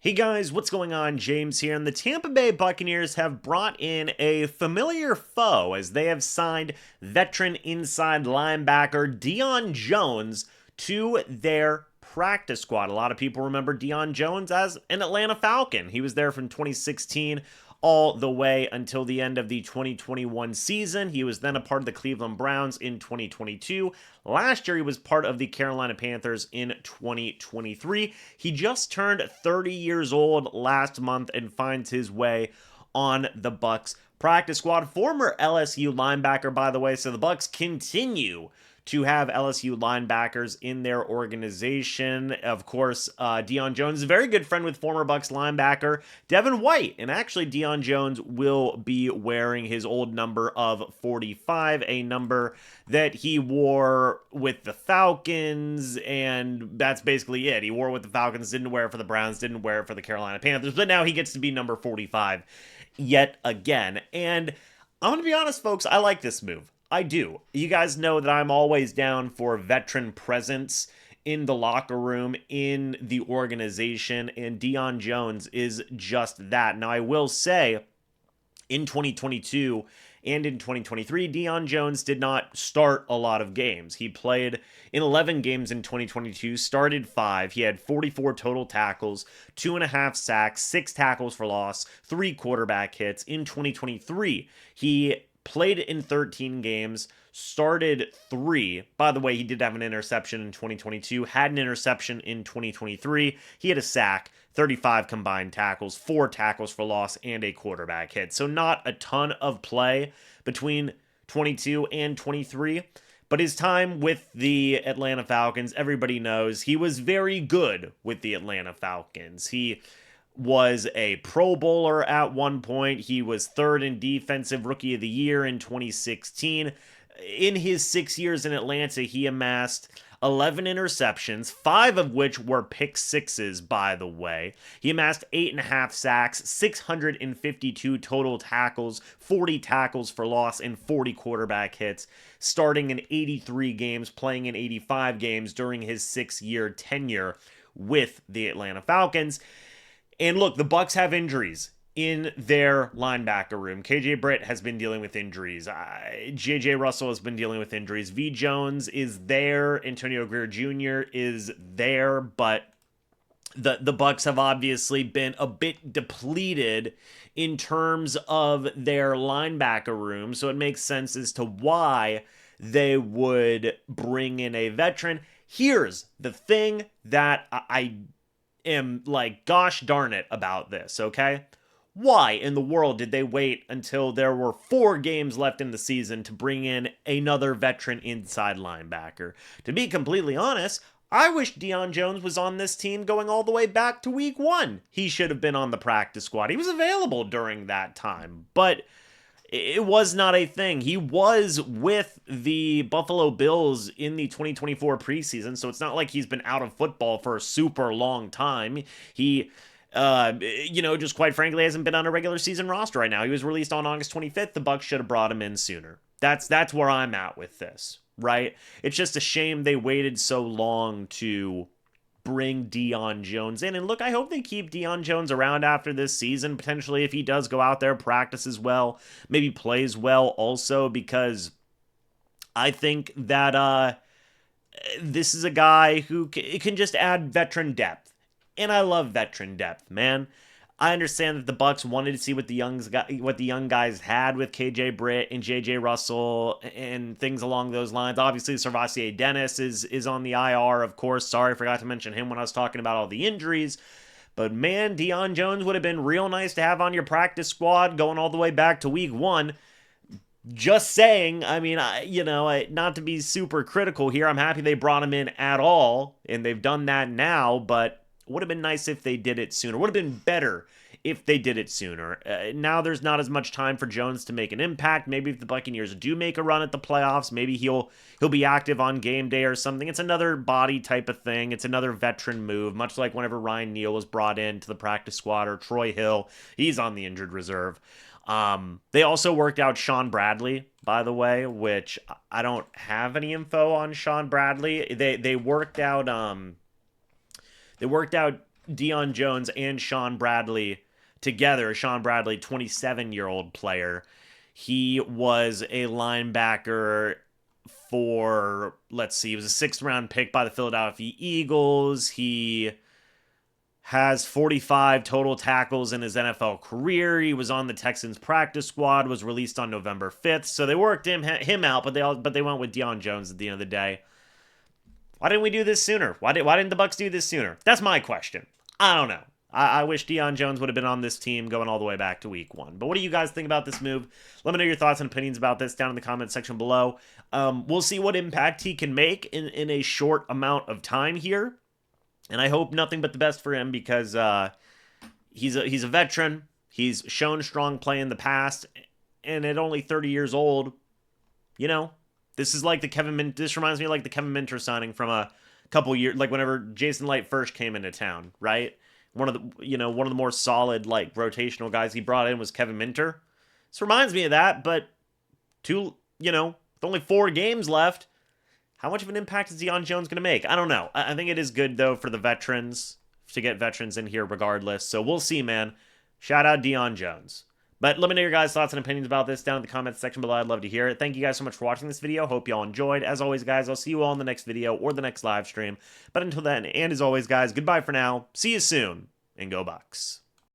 Hey guys, what's going on? James here, and the Tampa Bay Buccaneers have brought in a familiar foe as they have signed veteran inside linebacker Dion Jones to their practice squad. A lot of people remember Dion Jones as an Atlanta Falcon. He was there from 2016 all the way until the end of the 2021 season. He was then a part of the Cleveland Browns in 2022. Last year, he was part of the Carolina Panthers in 2023. He just turned 30 years old last month and finds his way on the Bucs practice squad. Former LSU linebacker, by the way, so the Bucs continue to have LSU linebackers in their organization. Of course, Dion Jones is a very good friend with former Bucs linebacker Devin White, and actually Dion Jones will be wearing his old number of 45, a number that he wore with the Falcons, and that's basically it. He wore it with the Falcons, didn't wear it for the Browns, didn't wear it for the Carolina Panthers, but now he gets to be number 45 yet again. And I'm going to be honest, folks, I like this move. I do. You guys know that I'm always down for veteran presence in the locker room, in the organization, and Dion Jones is just that. Now, I will say, in 2022 and in 2023, Dion Jones did not start a lot of games. He played in 11 games in 2022, started 5. He had 44 total tackles, 2.5 sacks, 6 tackles for loss, 3 quarterback hits. In 2023, he played in 13 games, started 3. By the way, he did have an interception in 2022, had an interception in 2023. He had a sack, 35 combined tackles, 4 tackles for loss, and a quarterback hit. So not a ton of play between 22 and 23. But his time with the Atlanta Falcons, everybody knows he was very good with the Atlanta Falcons. He was a Pro Bowler at one point. He was third in Defensive Rookie of the Year in 2016. In his 6 years in Atlanta, he amassed 11 interceptions, 5 of which were pick sixes, by the way. He amassed 8.5 sacks, 652 total tackles, 40 tackles for loss, and 40 quarterback hits, starting in 83 games, playing in 85 games during his 6-year tenure with the Atlanta Falcons. And look, the Bucs have injuries in their linebacker room. KJ Britt has been dealing with injuries. JJ Russell has been dealing with injuries. V Jones is there. Antonio Greer Jr. is there, but the Bucs have obviously been a bit depleted in terms of their linebacker room, so it makes sense as to why they would bring in a veteran. Here's the thing that I am like, gosh darn it about this, okay? Why in the world did they wait until there were 4 games left in the season to bring in another veteran inside linebacker? To be completely honest, I wish Dion Jones was on this team going all the way back to week 1. He should have been on the practice squad. He was available during that time, but it was not a thing. He was with the Buffalo Bills in the 2024 preseason, so it's not like he's been out of football for a super long time. He, just quite frankly hasn't been on a regular season roster right now. He was released on August 25th. The Bucs should have brought him in sooner. That's where I'm at with this, right? It's just a shame they waited so long to bring Dion Jones in. And look, I hope they keep Dion Jones around after this season, potentially if he does go out there, practices well, maybe plays well also, because I think that this is a guy who can just add veteran depth. And I love veteran depth, man. I understand that the Bucs wanted to see what the young guys had with KJ Britt and JJ Russell and things along those lines. Obviously, Servassier Dennis is on the IR, of course. Sorry, I forgot to mention him when I was talking about all the injuries. But man, Dion Jones would have been real nice to have on your practice squad going all the way back to week 1. Just saying, I mean, not to be super critical here, I'm happy they brought him in at all, and they've done that now, but would have been nice if they did it sooner. Would have been better if they did it sooner. Now there's not as much time for Jones to make an impact. Maybe if the Buccaneers do make a run at the playoffs, maybe he'll be active on game day or something. It's another body type of thing. It's another veteran move, much like whenever Ryan Neal was brought in to the practice squad, or Troy Hill. He's on the injured reserve. They also worked out Sean Bradley, by the way, which I don't have any info on Sean Bradley. They worked out Dion Jones and Sean Bradley together. Sean Bradley, 27-year-old player. He was a linebacker for, let's see, he was a sixth-round pick by the Philadelphia Eagles. He has 45 total tackles in his NFL career. He was on the Texans practice squad, was released on November 5th. So they worked him out, but they went with Dion Jones at the end of the day. Why didn't we do this sooner? Why didn't the Bucs do this sooner? That's my question. I don't know. I wish Dion Jones would have been on this team going all the way back to week 1. But what do you guys think about this move? Let me know your thoughts and opinions about this down in the comment section below. We'll see what impact he can make in a short amount of time here. And I hope nothing but the best for him because he's a veteran. He's shown strong play in the past. And at only 30 years old, you know, this is like this reminds me of like the Kevin Minter signing from a couple years, like whenever Jason Light first came into town, right? One of the more solid, like, rotational guys he brought in was Kevin Minter. This reminds me of that, but with only 4 games left, how much of an impact is Dion Jones going to make? I don't know. I think it is good, though, for the veterans to get veterans in here regardless. So we'll see, man. Shout out Dion Jones. But let me know your guys' thoughts and opinions about this down in the comments section below. I'd love to hear it. Thank you guys so much for watching this video. Hope y'all enjoyed. As always, guys, I'll see you all in the next video or the next live stream. But until then, and as always, guys, goodbye for now. See you soon, and go Bucs.